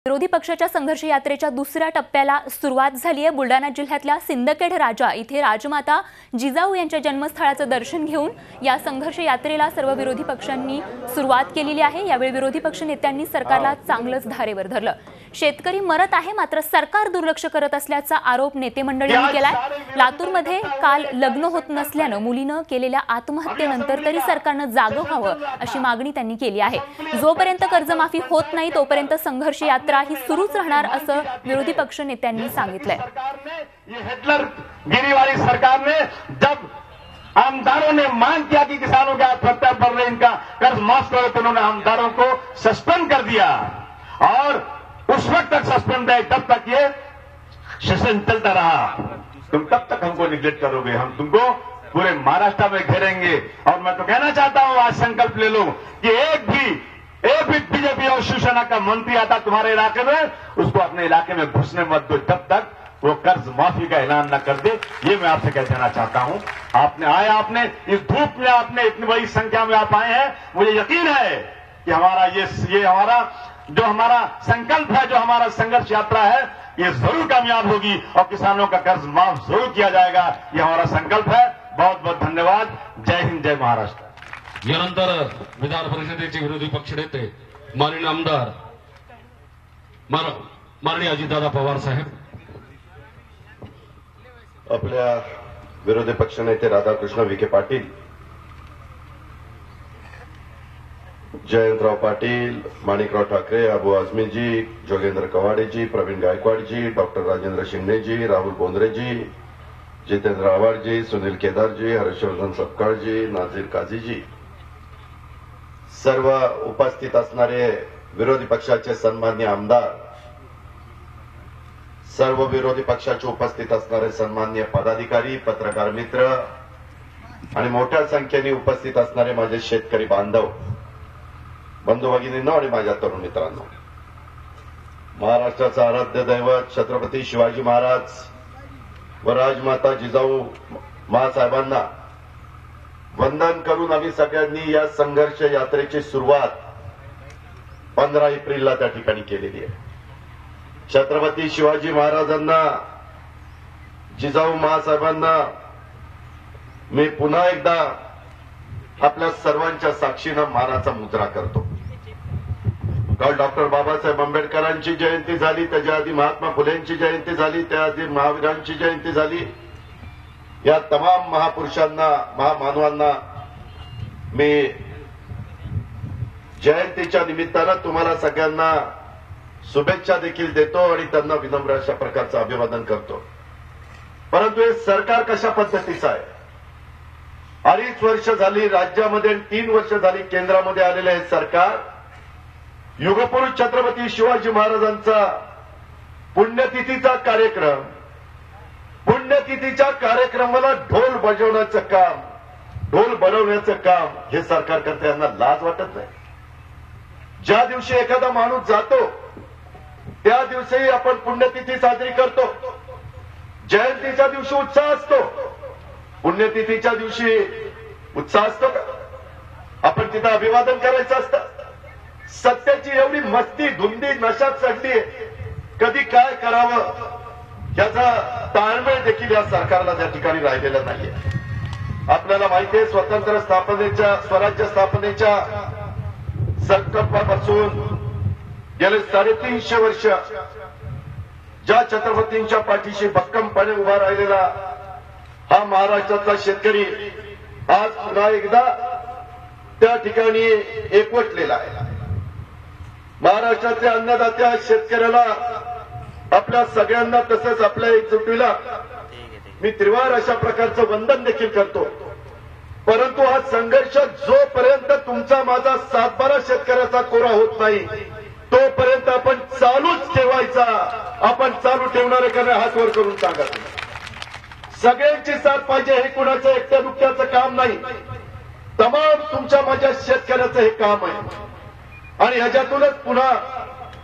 विरोधी पक्षाच्या संघर्ष यात्रेच्या दुसऱ्या टप्प्याला सुरुवात झाली आहे। बुलढाणा जिल्ह्यातल्या सिंदखेड राजा इथे राजमाता जिजाऊ यांच्या जन्मस्थळाचं दर्शन घेऊन या संघर्ष यात्रेला सर्व विरोधी पक्षांनी सुरुवात केलेली आहे। यावेळी विरोधी पक्ष नेत्यांनी सरकारला चांगलंच धारेवर धरलं। शेतकरी मरत आहे मात्र सरकार दुर्लक्ष करत असल्याचा आरोप नेते मंडळींनी केलाय। लातूरमध्ये काल लग्न होत नसल्यानं मुलीनं केलेल्या आत्महत्येनंतर तरी सरकारनं जागं व्हावं अशी मागणी त्यांनी केली आहे। जोपर्यंत कर्जमाफी होत नाही तोपर्यंत संघर्ष यात्रा ही सुरूच राहणार असं विरोधी पक्ष नेत्यांनी सांगितलंय। हिटलर गिरी वाली सरकार ने जब आमदारों ने मांग किया कि किसानों के आत्महत्या पर रहे इनका कर्ज माफ करो तो उन्होंने आमदारों को सस्पेंड कर दिया और उस वक्त तक सस्पेंड है तब तक ये सेशन चलता रहा। तुम तब तक हमको निग्लेक्ट करोगे, हम तुमको पूरे महाराष्ट्र में घेरेंगे। और मैं तो कहना चाहता हूं आज संकल्प ले लो कि एक भी बीजेपी और शिवसेना का मंत्री आता तुम्हारे इलाके में उसको अपने इलाके में घुसने मत दो जब तक वो कर्ज माफी का ऐलान न कर दे। ये मैं आपसे कह देना चाहता हूं। आपने इस धूप में आपने इतनी बड़ी संख्या में आप आए हैं, मुझे यकीन है कि हमारा ये हमारा जो हमारा संकल्प है, जो हमारा संघर्ष यात्रा है, ये जरूर कामयाब होगी और किसानों का कर्ज माफ जरूर किया जाएगा। ये हमारा संकल्प है। बहुत बहुत धन्यवाद। जय हिंद, जय महाराष्ट्र। यानंतर विधान परिषदेचे विरोधी पक्ष नेते माननीय आमदार माननीय अजितदादा पवार साहेब, आपल्या विरोधी पक्ष नेते राधाकृष्ण विखे पाटील, जयंतराव पाटील, माणिकराव ठाकरे, अबू आझमी जी, जोगेंद्र कवाडे जी, प्रवीण गायकवाड जी, डॉक्टर राजेंद्र शिंगणे जी, राहुल बोंद्रे जी, जितेंद्र आव्हाड जी, सुनील केदार जी, हर्षवर्धन सपकाळ जी, नाझीर काझी जी, सर्व उपस्थित असणारे विरोधी पक्षाचे सन्माननीय आमदार, सर्व विरोधी पक्षाचे उपस्थित असणारे सन्माननीय पदाधिकारी, पत्रकार मित्र आणि मोठ्या संख्येने उपस्थित असणारे माझे शेतकरी बांधव, बंधू भगिनींनो आणि माझ्या तरुण मित्रांनो, महाराष्ट्राचा आराध्य दैवत छत्रपती शिवाजी महाराज व राजमाता जिजाऊ महासाहेबांना वंदन करून आम्ही सगळ्यांनी या संघर्ष यात्रेची सुरुवात 15 एप्रिलला त्या ठिकाणी केलेली आहे। छत्रपती शिवाजी महाराजांना, जिजाऊ महासाहेबांना मी पुन्हा एकदा आपल्या सर्वांच्या साक्षीनं मानाचा मुद्रा करतो। काल डॉक्टर बाबासाहेब आंबेडकरांची जयंती झाली, त्याच्या आधी महात्मा फुलेंची जयंती झाली, त्याआधी महावीरांची जयंती झाली। या तमाम महापुरुषांना, महामानवांना मी जयंतीच्या निमित्तानं तुम्हाला सगळ्यांना शुभेच्छा देखील देतो आणि त्यांना विनम्र अशा प्रकारचं अभिवादन करतो। परंतु हे सरकार कशा पद्धतीचं आहे? 2.5 वर्ष झाली राज्यामध्ये, 3 वर्ष झाली केंद्रामध्ये आलेलं हे सरकार युगपुरुष छत्रपती शिवाजी महाराजांचा पुण्यतिथीचा कार्यक्रम, पुण्यतिथीच्या कार्यक्रमाला ढोल बजवण्याचं काम, ढोल बनवण्याचं काम हे सरकार करते। यांना लाज वाटत नाही? ज्या दिवशी एखादा माणूस जातो त्या दिवशी आपण पुण्यतिथी साजरी करतो। जयंतीच्या दिवशी उत्साह असतो, पुण्यतिथीच्या दिवशी उत्साह असतो का? आपण तिथं अभिवादन करायचं असतं। सत्याची एवढी मस्ती, धुंदी, नशा चढली, कधी काय करावं याचा ताळमेळ देखील या सरकारला त्या ठिकाणी राहिलेला नाहीये। आपल्याला माहिती आहे, स्वराज्य स्थापनेच्या संकल्पापासून गेले 350 वर्ष ज्या छत्रपतींच्या पाठीशी भक्कमपणे उभा राहिलेला हा महाराष्ट्राचा शेतकरी आज पुन्हा एकदा त्या ठिकाणी एकवटलेला आहे। महाराष्ट्राच्या अन्नदात्या शेतकऱ्याला, आपल्या सगळ्यांना, तसंच आपल्या एकजुटीला मी त्रिवार अशा प्रकारचं वंदन देखील करतो। परंतु हा संघर्ष जोपर्यंत तुमचा माझा 7-12 शेतकऱ्याचा कोरा होत नाही तोपर्यंत आपण चालूच ठेवायचा। आपण चालू ठेवणाऱ्याकडे हात वर करून सांगा, सगळ्यांची साथ पाहिजे। हे कुणाचं एकट्या दुकट्याचं काम नाही, तमाम तुमच्या माझ्या शेतकऱ्याचं हे काम आहे। आणि ह्याच्यातूनच पुन्हा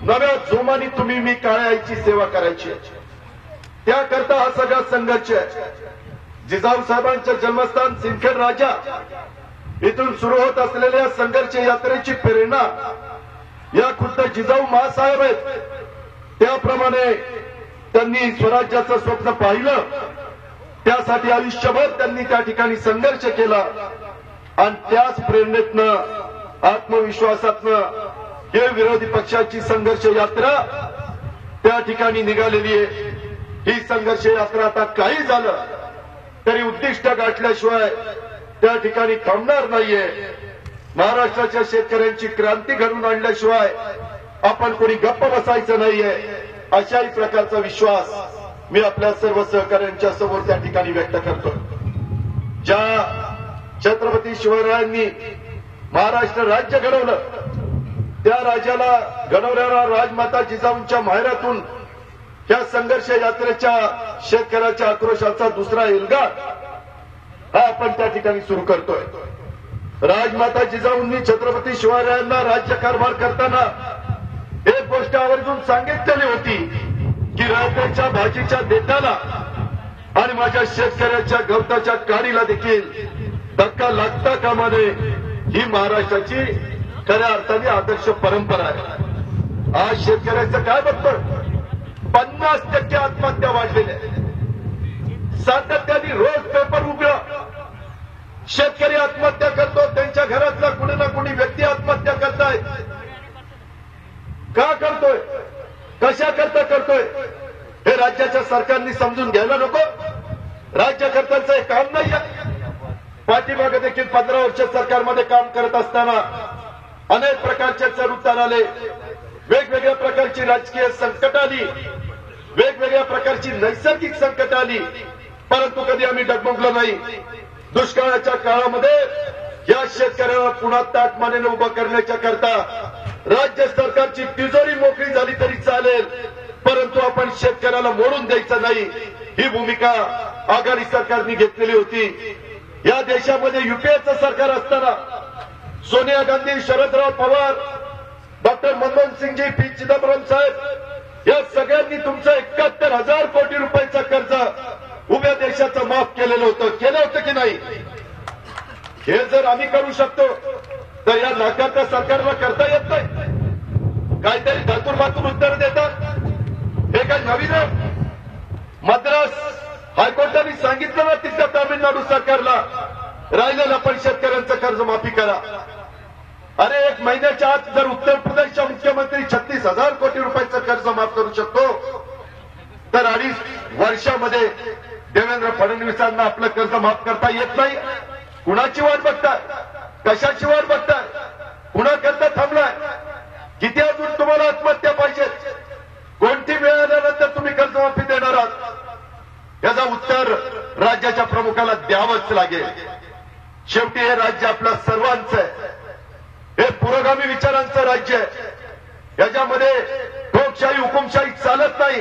नव्या जोमाने तुम्ही मी काळ्या आईची सेवा करायची, त्याकरता हा सगळा संघर्ष आहे। जिजाऊ साहेबांचं जन्मस्थान सिंदखेड राजा इथून सुरू होत असलेल्या संघर्ष यात्रेची प्रेरणा या खुद्द जिजाऊ महासाहेब आहेत। त्याप्रमाणे त्यांनी स्वराज्याचं स्वप्न पाहिलं, त्यासाठी आयुष्यभर त्यांनी त्या ठिकाणी संघर्ष केला आणि त्याच प्रेरणेतनं, आत्मविश्वासातनं हे विरोधी पक्षाची संघर्ष यात्रा त्या ठिकाणी निघालेली आहे. ही संघर्ष यात्रा आता काही झालं तरी उद्दिष्ट गाठल्याशिवाय त्या ठिकाणी थांबणार नाहीये. महाराष्ट्राच्या शेतकऱ्यांची क्रांती घडवून आणल्याशिवाय आपण कोणी गप्प बसायचं नाहीये, अशाही प्रकारचा विश्वास मी आपल्या सर्व सहकाऱ्यांच्या समोर त्या ठिकाणी व्यक्त करतो. ज्या छत्रपती शिवरायांनी महाराष्ट्र राज्य घडवलं, त्या राज्याला घडवणाऱ्या राजमाता जिजाऊंच्या माहेरातून त्या संघर्ष यात्रेच्या शेतकऱ्याच्या आक्रोशाचा दुसरा एल्गार हा आपण त्या ठिकाणी सुरू करतोय. राजमाता जिजाऊंनी छत्रपती शिवरायांना राज्यकारभार करताना एक गोष्ट आवर्जून सांगितलेली होती की रयतेच्या भाजीच्या देठाला आणि माझ्या शेतकऱ्याच्या गवताच्या काडीला देखील धक्का लागता कामा नये. ही महाराष्ट्राची खऱ्या अर्थाने आदर्श परंपरा आहे. आज शेतकऱ्याचं काय बघतोय? 50% आत्महत्या वाढलेल्या, सातत्याने रोज पेपर उघडा शेतकरी आत्महत्या करतो, त्यांच्या घरातला कुणी ना कुणी व्यक्ती आत्महत्या करताय. का करतोय? कशा करता करतोय? हे राज्याच्या सरकारने समजून घ्यायला नको? राज्यकर्त्यांचं हे काम नाही आहे. पाठीमागे देखील 15 वर्ष सरकारमध्ये काम करत असताना अनेक प्रकारचे चढ-उतार आले, वेगवेगळ्या प्रकारची राजकीय संकट आली, वेगवेगळ्या प्रकारची नैसर्गिक संकट आली, परंतु कधी आम्ही डगमगलो नाही. दुष्काळाच्या काळामध्ये या शेतकऱ्याला पुन्हा ताटमानेने उभं करण्याच्या करता राज्य सरकारची तिजोरी मोकळी झाली तरी चालेल, परंतु आपण शेतकऱ्याला मोडून द्यायचं नाही, ही भूमिका आघाडी सरकारने घेतलेली होती. या देशामध्ये युपीएचं सरकार असताना सोनिया गांधी, शरदराव पवार, डॉक्टर मनमोहन सिंगजी, पी चिदंबरम साहेब या सगळ्यांनी तुमचं 71,000 कोटी रुपयाचं कर्ज उभ्या देशाचं माफ केलेलं होतं. केलं होतं की नाही? हे जर आम्ही करू शकतो तर या नाकारत्या सरकारला करता येत नाही. काहीतरी धातूर उत्तर देतात. हे काय नवीन आहे? मद्रास हायकोर्टाने सांगितलं ना तिथल्या तामिळनाडू सरकारला राहिलेलं पण शेतकऱ्यांचं कर्ज माफी करा. अरे 1 महिन्याच्या आत जर उत्तर प्रदेशच्या मुख्यमंत्री 36,000 कोटी रुपयाचं कर्ज माफ करू शकतो, तर 2.5 वर्षामध्ये देवेंद्र फडणवीसांना आपलं कर्ज माफ करता येत नाही. कुणाची वाट बघताय? कशाची वाट बघताय? कुणा करता थांबलाय? किती अजून तुम्हाला आत्महत्या पाहिजेत? कोणती वेळ आल्यानंतर तुम्ही कर्जमाफी देणार आहात? याचं उत्तर राज्याच्या प्रमुखाला द्यावंच लागेल. शेवटी हे राज्य आपल्या सर्वांचं आहे. हे पुरोगामी विचारांचं राज्य आहे. याच्यामध्ये लोकशाही हुकुमशाही चालत नाही.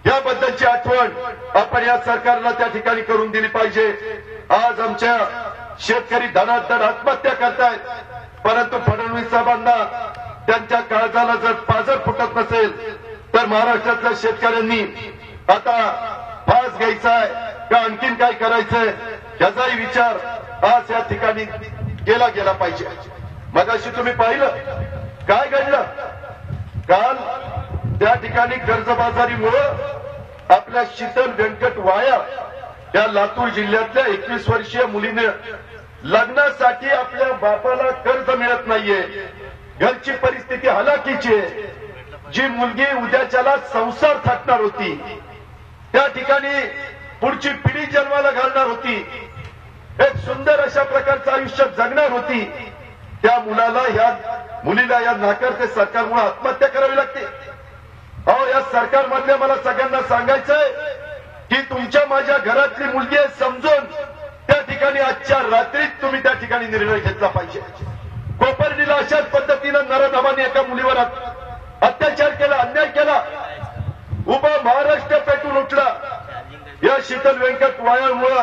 याबद्दलची आठवण आपण या सरकारला त्या ठिकाणी करून दिली पाहिजे. आज आमच्या शेतकरी धनाधन आत्महत्या करतायत, परंतु फडणवीस साहेबांना त्यांच्या काळजाला जर पाझर फुटत नसेल तर महाराष्ट्रातल्या शेतकऱ्यांनी आता फास घ्यायचा आहे का आणखीन काय करायचंय याचाही विचार आज या ठिकाणी केला गेला पाहिजे. मगाशी तुम्ही पाहिलं काय घडलं काल त्या ठिकाणी कर्जबाजारीमुळं आपल्या शीतल व्यंकट वाया या लातूर जिल्ह्यातल्या 21 वर्षीय मुलीने लग्नासाठी आपल्या बापाला कर्ज मिळत नाहीये. घरची परिस्थिती हलाखीची आहे. जी मुलगी उद्याच्याला संसार थाटणार होती, त्या ठिकाणी पुढची पिढी जन्माला घालणार होती, एक सुंदर अशा प्रकारचं आयुष्य जगणार होती, त्या मुलीला या नाकारते सरकारमुळे आत्महत्या करावी लागते. अहो या सरकारमधल्या मला सगळ्यांना सांगायचंय की तुमच्या माझ्या घरातली मुलगी आहे समजून त्या ठिकाणी आजच्या रात्रीच तुम्ही त्या ठिकाणी निर्णय घेतला पाहिजे. कोपर्डीला अशाच पद्धतीनं नरधमाने एका मुलीवर अत्याचार केला, अन्याय केला, उभा महाराष्ट्र पेटून उठला. या शीतल व्यंकट वायामुळे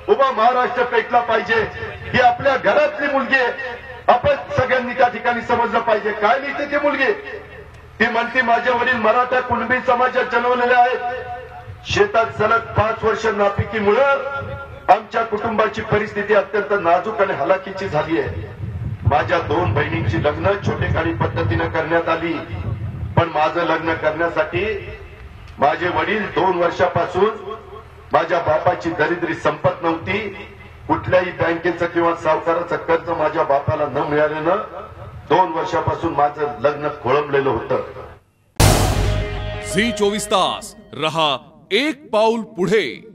उभा महाराष्ट्र पेटला पाहिजे. ही आपल्या घरातली मुलगी आहे, आपण सगळ्यांनी त्या ठिकाणी समजलं पाहिजे. काय लिहिते ती मुलगी? ती म्हणते माझे वडील मराठा कुणबी समाजात जन्मलेले आहेत. शेतात सलग 5 वर्ष नापिकीमुळं आमच्या कुटुंबाची परिस्थिती अत्यंत नाजूक आणि हलाखीची झाली आहे. माझ्या 2 बहिणींची लग्न छोटेखानी पद्धतीनं करण्यात आली. पण माझं लग्न करण्यासाठी माझे वडील 2 वर्षापासून माझ्या बापाची दरिद्री संपत नव्हती. कुठल्याही बँकेचं किंवा सावकाराचं कर्ज माझ्या बापाला न मिळाल्यानं 2 वर्षापासून माझं लग्न खोळंबलेलं होतं. झी 24 तास रहा एक पाऊल पुढे.